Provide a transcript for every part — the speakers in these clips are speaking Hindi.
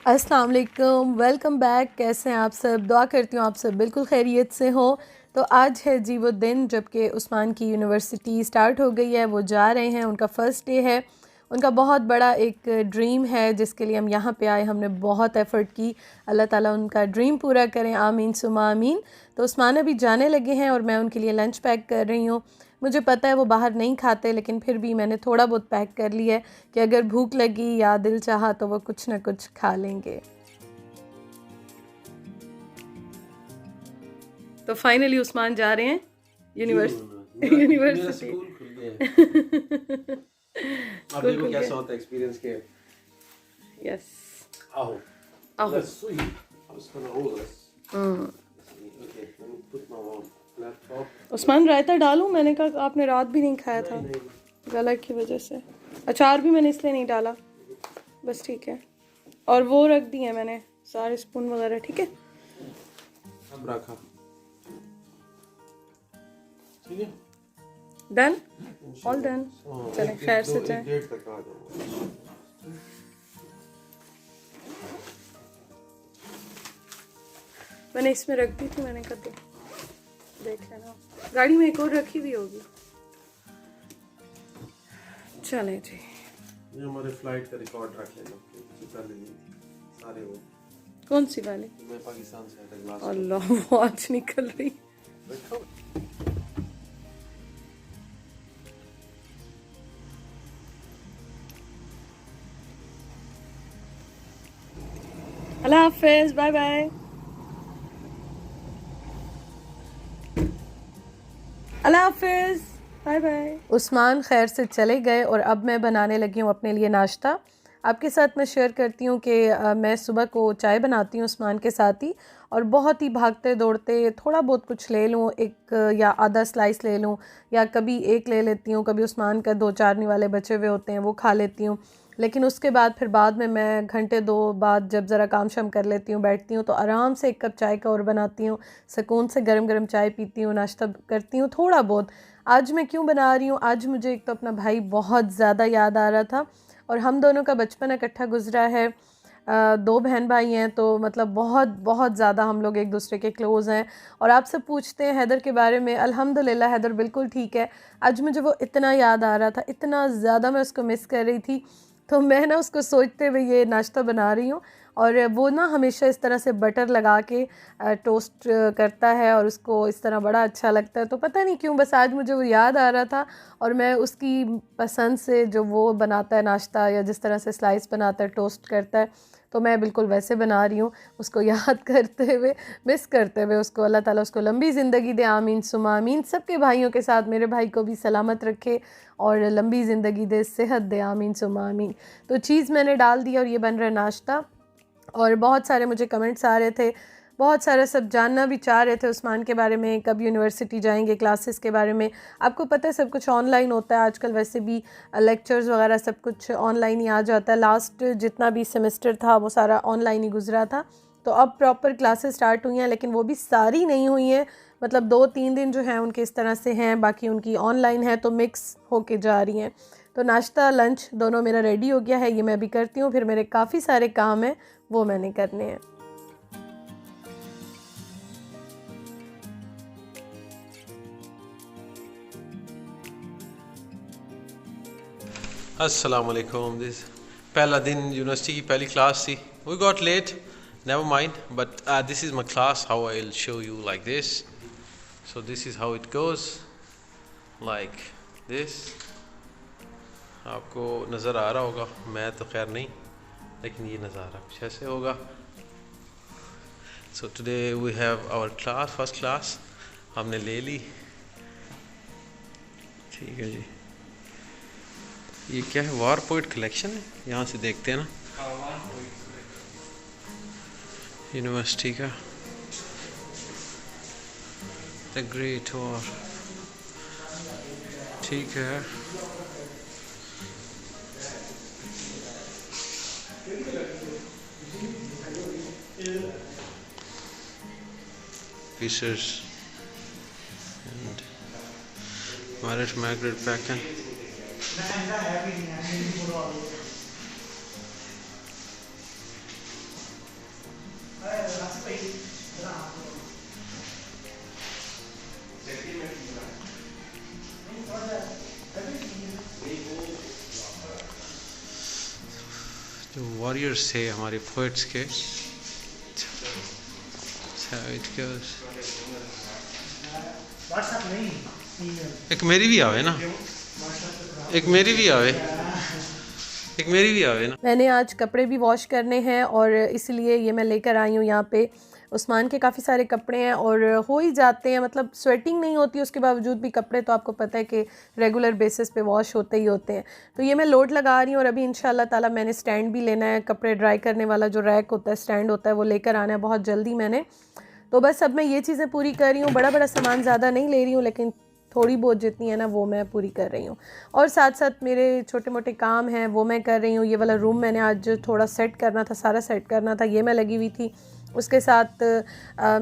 अस्सलाम वालेकुम, वेलकम बैक। कैसे हैं आप सब? दुआ करती हूँ आप सब बिल्कुल खैरियत से हो। तो आज है जी वो दिन जबकि उस्मान की यूनिवर्सिटी स्टार्ट हो गई है, वो जा रहे हैं, उनका फ़र्स्ट डे है। उनका बहुत बड़ा एक ड्रीम है जिसके लिए हम यहाँ पे आए, हमने बहुत एफ़र्ट की। अल्लाह ताला उनका ड्रीम पूरा करें, आमीन सुमा आमीन। तो उस्मान अभी जाने लगे हैं और मैं उनके लिए लंच पैक कर रही हूँ। मुझे पता है वो बाहर नहीं खाते, लेकिन फिर भी मैंने थोड़ा बहुत पैक कर लिया है कि अगर भूख लगी या दिल चाहा तो वो कुछ ना कुछ खा लेंगे। तो फाइनली उस्मान जा रहे हैं मेरा यूनिवर्सिटी। स्कूल खुल गया है। अब स्कूल देखो खुल कैसा गया। होता है एक्सपीरियंस के। यस। Aho. आहो। Let's see. I was gonna hold this. Okay, let me put my laptop. Usman रायता डालूं? मैंने कहा आपने रात भी नहीं खाया था नहीं गला की वजह से। अचार भी मैंने इसलिए नहीं डाला, बस ठीक है। और वो रख दिए मैंने सारे स्पून वगैरह, ठीक है। अब रखा। ठीक है। Done, all done. हाँ, चलें एक- खैर एक- से दो- एक जाए। डेढ़ तक आ जाऊंगा। मैंने इसमें रख दी थी, मैंने कहा तो देख लेना। गाड़ी में एक और रखी हुई होगी। चले जी। ये हमारे फ्लाइट का रिकॉर्ड रख लेना। पहले नहीं थी सारे वो। कौन सी वाली? मैं पाकिस्तान से आया था ग्लास। अल्लाह, वो आज निकल रही। देखो। अल्लाह हाफिज, बाय बाय। अल्लाह हाफिज, बाय बाय। उस्मान खैर से चले गए और अब मैं बनाने लगी हूँ अपने लिए नाश्ता। आपके साथ मैं शेयर करती हूँ कि मैं सुबह को चाय बनाती हूँ उस्मान के साथ ही, और बहुत ही भागते दौड़ते थोड़ा बहुत कुछ ले लूँ, एक या आधा स्लाइस ले लूँ, या कभी एक ले लेती हूँ, कभी उस्मान का 2-4 निवाले बचे हुए होते हैं वो खा लेती हूँ। लेकिन उसके बाद फिर बाद में मैं घंटे 2 बाद जब ज़रा काम शाम कर लेती हूँ, बैठती हूँ, तो आराम से 1 कप चाय का और बनाती हूँ, सुकून से गरम गरम चाय पीती हूँ, नाश्ता करती हूँ थोड़ा बहुत। आज मैं क्यों बना रही हूँ? आज मुझे एक तो अपना भाई बहुत ज़्यादा याद आ रहा था, और हम दोनों का बचपन इकट्ठा गुजरा है। 2 बहन भाई हैं, तो मतलब बहुत बहुत ज़्यादा हम लोग एक दूसरे के क्लोज़ हैं। और आप सब पूछते हैं हैदर के बारे में, अल्हम्दुलिल्लाह हैदर बिल्कुल ठीक है। आज मुझे वो इतना याद आ रहा था, इतना ज़्यादा मैं उसको मिस कर रही थी, तो मैं ना उसको सोचते हुए ये नाश्ता बना रही हूँ। और वो ना हमेशा इस तरह से बटर लगा के टोस्ट करता है, और उसको इस तरह बड़ा अच्छा लगता है। तो पता नहीं क्यों बस आज मुझे वो याद आ रहा था, और मैं उसकी पसंद से जो वो बनाता है नाश्ता, या जिस तरह से स्लाइस बनाता है, टोस्ट करता है, तो मैं बिल्कुल वैसे बना रही हूँ, उसको याद करते हुए, मिस करते हुए उसको। अल्लाह ताला उसको लंबी ज़िंदगी दे, आमीन सुमा आमीन। सबके भाइयों के साथ मेरे भाई को भी सलामत रखे और लंबी ज़िंदगी दे, सेहत दे, आमीन सुमा आमीन। तो चीज़ मैंने डाल दिया और ये बन रहा है नाश्ता। और बहुत सारे मुझे कमेंट्स आ रहे थे, बहुत सारा सब जानना भी चाह रहे थे उस्मान के बारे में, कब यूनिवर्सिटी जाएंगे, क्लासेस के बारे में। आपको पता है सब कुछ ऑनलाइन होता है आजकल, वैसे भी लेक्चर्स वगैरह सब कुछ ऑनलाइन ही आ जाता है। लास्ट जितना भी सेमेस्टर था वो सारा ऑनलाइन ही गुजरा था। तो अब प्रॉपर क्लासेस स्टार्ट हुई हैं, लेकिन वो भी सारी नहीं हुई हैं, मतलब 2-3 दिन जो हैं उनके इस तरह से हैं, बाकी उनकी ऑनलाइन है, तो मिक्स होके जा रही हैं। तो नाश्ता लंच दोनों मेरा रेडी हो गया है, ये मैं भी करती हूँ, फिर मेरे काफ़ी सारे काम हैं वो मैंने करने हैं। अस्सलाम वालेकुम। दिस पहला दिन यूनिवर्सिटी की पहली क्लास थी। We got late, never mind, but this is my class, how I will show you like this. So this is how it goes, like this. आपको नज़र आ रहा होगा, मैं तो खैर नहीं, लेकिन ये नज़ारा कुछ ऐसे होगा। So today we have our class, first class हमने ले ली। ठीक है जी। ये क्या है? वार पोइट कलेक्शन है, यहाँ से देखते हैं ना यूनिवर्सिटी का। द ग्रेट वॉर, ठीक है। Pieces and Margaret Bracken. जो वॉरियर्स थे हमारे पोइट्स के, एक मेरी भी आवे ना, एक मेरी भी आवे, एक मेरी भी आवे ना। मैंने आज कपड़े भी वॉश करने हैं और इसलिए ये मैं लेकर आई हूँ यहाँ पे। उस्मान के काफ़ी सारे कपड़े हैं और हो ही जाते हैं, मतलब स्वेटिंग नहीं होती उसके बावजूद भी कपड़े तो आपको पता है कि रेगुलर बेसिस पे वॉश होते ही होते हैं। तो ये मैं लोड लगा रही हूँ और अभी इंशाल्लाह ताला मैंने स्टैंड भी लेना है, कपड़े ड्राई करने वाला जो रैक होता है, स्टैंड होता है, वो लेकर आना है बहुत जल्दी मैंने। तो बस अब मैं ये चीज़ें पूरी कर रही हूँ, बड़ा बड़ा सामान ज़्यादा नहीं ले रही हूँ लेकिन थोड़ी बहुत जितनी है ना वो मैं पूरी कर रही हूँ। और साथ साथ मेरे छोटे मोटे काम हैं वो मैं कर रही हूँ। ये वाला रूम मैंने आज थोड़ा सेट करना था, सारा सेट करना था, ये मैं लगी हुई थी। उसके साथ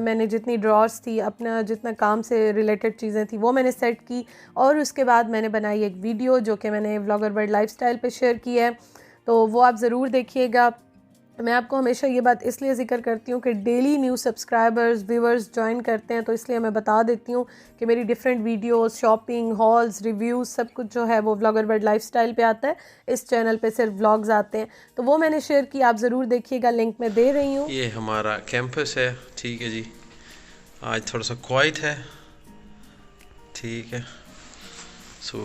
मैंने जितनी ड्रॉर्स थी, अपना जितना काम से रिलेटेड चीज़ें थी वो मैंने सेट की। और उसके बाद मैंने बनाई एक वीडियो जो कि मैंने व्लॉगर वर्ल्ड लाइफस्टाइल पे शेयर की है, तो वो आप ज़रूर देखिएगा। मैं आपको हमेशा ये बात इसलिए ज़िक्र करती हूँ कि daily new subscribers viewers join करते हैं, तो इसलिए मैं बता देती हूँ कि मेरी different videos, shopping, halls, reviews, सब कुछ जो है वो व्लॉगर वर्ल्ड लाइफस्टाइल पे आता है। इस चैनल पे सिर्फ व्लॉग्स आते हैं, तो वो मैंने शेयर की, आप ज़रूर देखिएगा, लिंक मैं दे रही हूँ। ये हमारा कैंपस है, ठीक है जी। आज थोड़ा सा क्वाइट है, ठीक है। So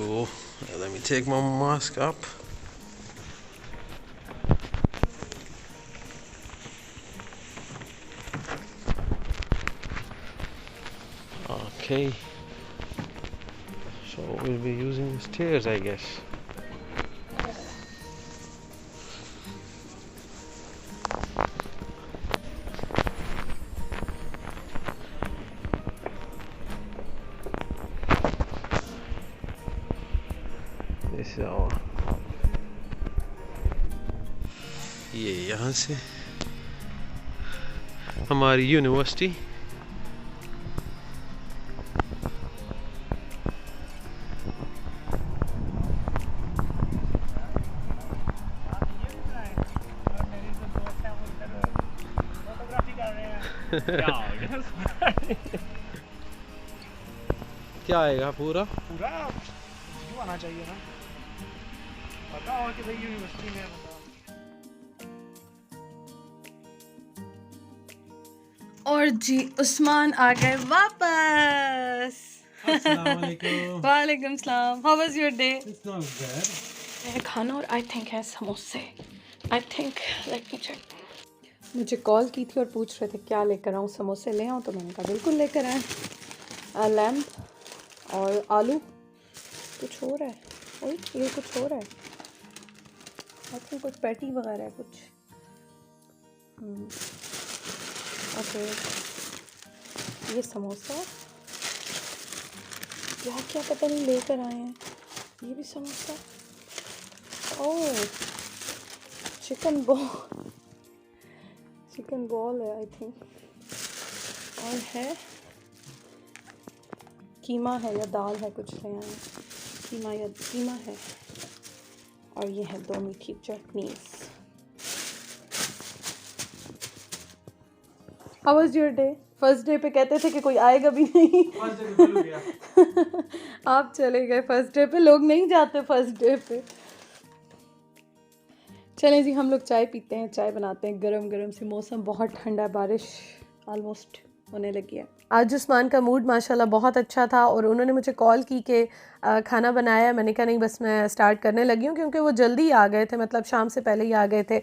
let me take my mask up. Okay, so we'll be using the stairs, I guess. This is our, ये यहाँ से हमारी यूनिवर्सिटी। क्या आएगा पूरा पूरा क्यों आना चाहिए ना, पता हो कि भाई यूनिवर्सिटी में है। और जी उस्मान आ गए वापस। वालेकुम सलाम। How was your day? It's not bad. मेरा खाना और आई थिंक है समोसे। I think let me check. मुझे कॉल की थी और पूछ रहे थे क्या लेकर आऊँ, समोसे ले आऊँ, तो मैंने कहा बिल्कुल लेकर आए। लैम्प और आलू। कुछ हो रहा है, ओए ये कुछ हो रहा है, आई थिंक कुछ पैटी वगैरह है कुछ। ओके, ये समोसा यार क्या पता नहीं लेकर आए हैं। ये भी समोसा, ओह चिकन बॉल, चिकन बॉल है आई थिंक। और है कीमा है या दाल है, कुछ ले आए, कीमा या कीमा है। और ये है 2 मीठी chutneys. How was your day? First day पे कहते थे कि कोई आएगा भी नहीं। आप चले गए फर्स्ट डे पे, लोग नहीं जाते फर्स्ट डे पे। चलें जी हम लोग चाय पीते हैं, चाय बनाते हैं गरम गरम सी। मौसम बहुत ठंडा, बारिश ऑलमोस्ट होने लगी है। आज उस्मान का मूड माशाल्लाह बहुत अच्छा था और उन्होंने मुझे कॉल की कि खाना बनाया। मैंने कहा नहीं बस मैं स्टार्ट करने लगी हूँ, क्योंकि वो जल्दी आ गए थे, मतलब शाम से पहले ही आ गए थे।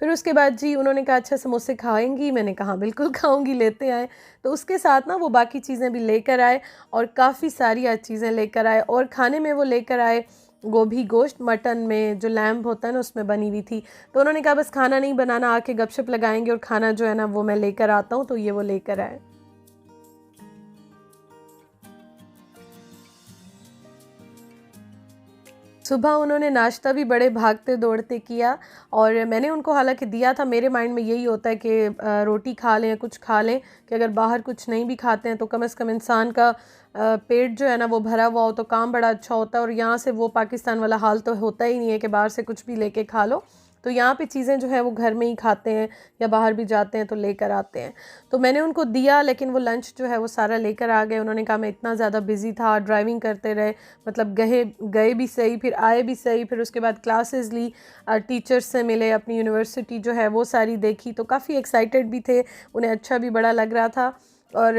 फिर उसके बाद जी उन्होंने कहा अच्छा समोसे खाएंगी? मैंने कहा बिल्कुल खाऊंगी, लेते आए। तो उसके साथ ना वो बाकी चीज़ें भी लेकर आए और काफ़ी सारी चीज़ें लेकर आए। और खाने में वो लेकर आए गोभी गोश्त, मटन में जो लैम्ब होता है ना उसमें बनी हुई थी। तो उन्होंने कहा बस खाना नहीं बनाना, आके गपशप लगाएंगे और खाना जो है ना वो मैं लेकर आता हूँ। तो ये वो लेकर आए। सुबह उन्होंने नाश्ता भी बड़े भागते दौड़ते किया और मैंने उनको हालांकि दिया था। मेरे माइंड में यही होता है कि रोटी खा लें, कुछ खा लें, कि अगर बाहर कुछ नहीं भी खाते हैं तो कम से कम इंसान का पेट जो है ना वो भरा हुआ हो तो काम बड़ा अच्छा होता है। और यहाँ से वो पाकिस्तान वाला हाल तो होता ही नहीं है कि बाहर से कुछ भी लेके खा लो। तो यहाँ पे चीज़ें जो है वो घर में ही खाते हैं या बाहर भी जाते हैं तो लेकर आते हैं। तो मैंने उनको दिया, लेकिन वो लंच जो है वो सारा लेकर आ गए। उन्होंने कहा मैं इतना ज़्यादा बिज़ी था, ड्राइविंग करते रहे, मतलब गए भी सही, फिर आए भी सही, फिर उसके बाद क्लासेस ली, टीचर्स से मिले, अपनी यूनिवर्सिटी जो है वो सारी देखी, तो काफ़ी एक्साइटेड भी थे, उन्हें अच्छा भी बड़ा लग रहा था। और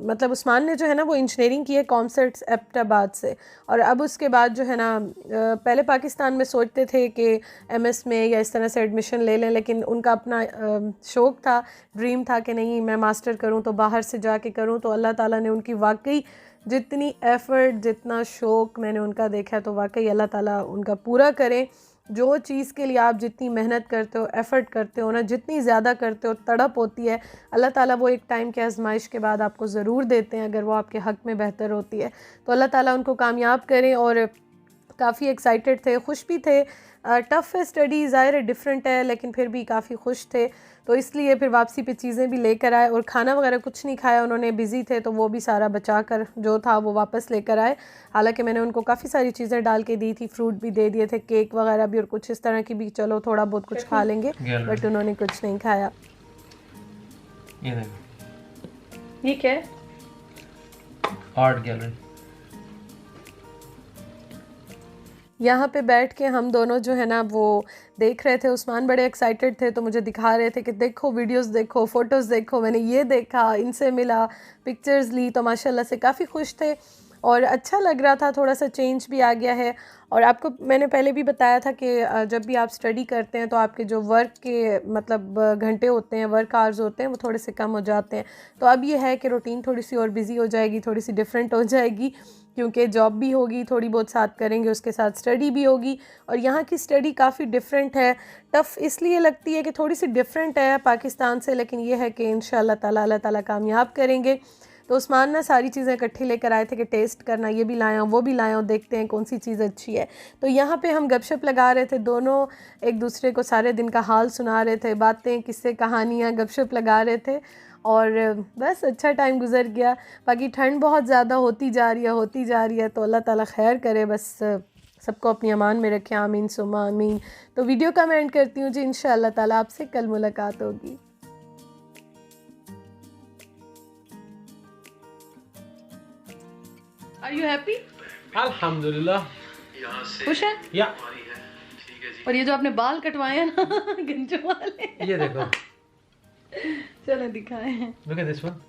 मतलब उस्मान ने जो है ना वो इंजीनियरिंग की है कॉमसर्ट्स एबटाबाद से, और अब उसके बाद जो है ना पहले पाकिस्तान में सोचते थे कि एमएस में या इस तरह से एडमिशन ले लें, लेकिन उनका अपना शौक़ था, ड्रीम था कि नहीं मैं मास्टर करूं तो बाहर से जाके करूं। तो अल्लाह ताला ने उनकी वाकई जितनी एफ़र्ट, जितना शौक़ मैंने उनका देखा है, तो वाकई अल्लाह ताला उनका पूरा करें। जो चीज़ के लिए आप जितनी मेहनत करते हो, एफ़र्ट करते हो ना, जितनी ज़्यादा करते हो, तड़प होती है, अल्लाह ताला वो एक टाइम के आजमाइश के बाद आपको ज़रूर देते हैं, अगर वो आपके हक़ में बेहतर होती है। तो अल्लाह ताला उनको कामयाब करें। और काफ़ी एक्साइटेड थे, खुश भी थे। टफ़ है स्टडी, ज़ाहिर है डिफरेंट है, लेकिन फिर भी काफ़ी खुश थे। तो इसलिए फिर वापसी पे चीज़ें भी लेकर आए, और खाना वगैरह कुछ नहीं खाया उन्होंने, बिज़ी थे, तो वो भी सारा बचा कर जो था वो वापस लेकर आए। हालांकि मैंने उनको काफ़ी सारी चीज़ें डाल के दी थी, फ्रूट भी दे दिए थे, केक वगैरह भी, और कुछ इस तरह की भी, चलो थोड़ा बहुत कुछ खा लेंगे, बट उन्होंने कुछ नहीं खाया। ये क्या है? Art gallery. यहाँ पे बैठ के हम दोनों जो है ना वो देख रहे थे। उस्मान बड़े एक्साइटेड थे, तो मुझे दिखा रहे थे कि देखो वीडियोस देखो, फ़ोटोज़ देखो, मैंने ये देखा, इनसे मिला, पिक्चर्स ली, तो माशाल्लाह से काफ़ी खुश थे और अच्छा लग रहा था, थोड़ा सा चेंज भी आ गया है। और आपको मैंने पहले भी बताया था कि जब भी आप स्टडी करते हैं तो आपके जो वर्क के मतलब घंटे होते हैं, वर्क आवर्स होते हैं, वो थोड़े से कम हो जाते हैं। तो अब ये है कि रूटीन थोड़ी सी और बिज़ी हो जाएगी, थोड़ी सी डिफरेंट हो जाएगी, क्योंकि जॉब भी होगी, थोड़ी बहुत साथ करेंगे, उसके साथ स्टडी भी होगी। और यहाँ की स्टडी काफ़ी डिफरेंट है, टफ़ इसलिए लगती है कि थोड़ी सी डिफरेंट है पाकिस्तान से, लेकिन ये है कि इंशाअल्लाह ताला अल्लाह ताला कामयाब करेंगे। तो उस्मान ना सारी चीज़ें इकट्ठी लेकर आए थे कि टेस्ट करना, ये भी लाया हूँ, वो भी लाया हूँ, देखते हैं कौन सी चीज़ अच्छी है। तो यहाँ पे हम गपशप लगा रहे थे, दोनों एक दूसरे को सारे दिन का हाल सुना रहे थे, बातें, किस्से, कहानियाँ, गपशप लगा रहे थे, और बस अच्छा टाइम गुजर गया। बाकी ठंड बहुत ज़्यादा होती जा रही है, तो अल्लाह ताला खैर करे, बस सबको अपनी अमान में रखें, आमीन सुम्मा आमीन। तो वीडियो का मैं एंड करती हूँ जी, इंशाअल्लाह ताला आपसे कल मुलाकात होगी। Are you happy? अल्हम्दुलिल्लाह। खुश है? या। और ये जो आपने बाल कटवाए हैं ना गंजो वाले, ये देखो, चलो दिखाएं। look at this one.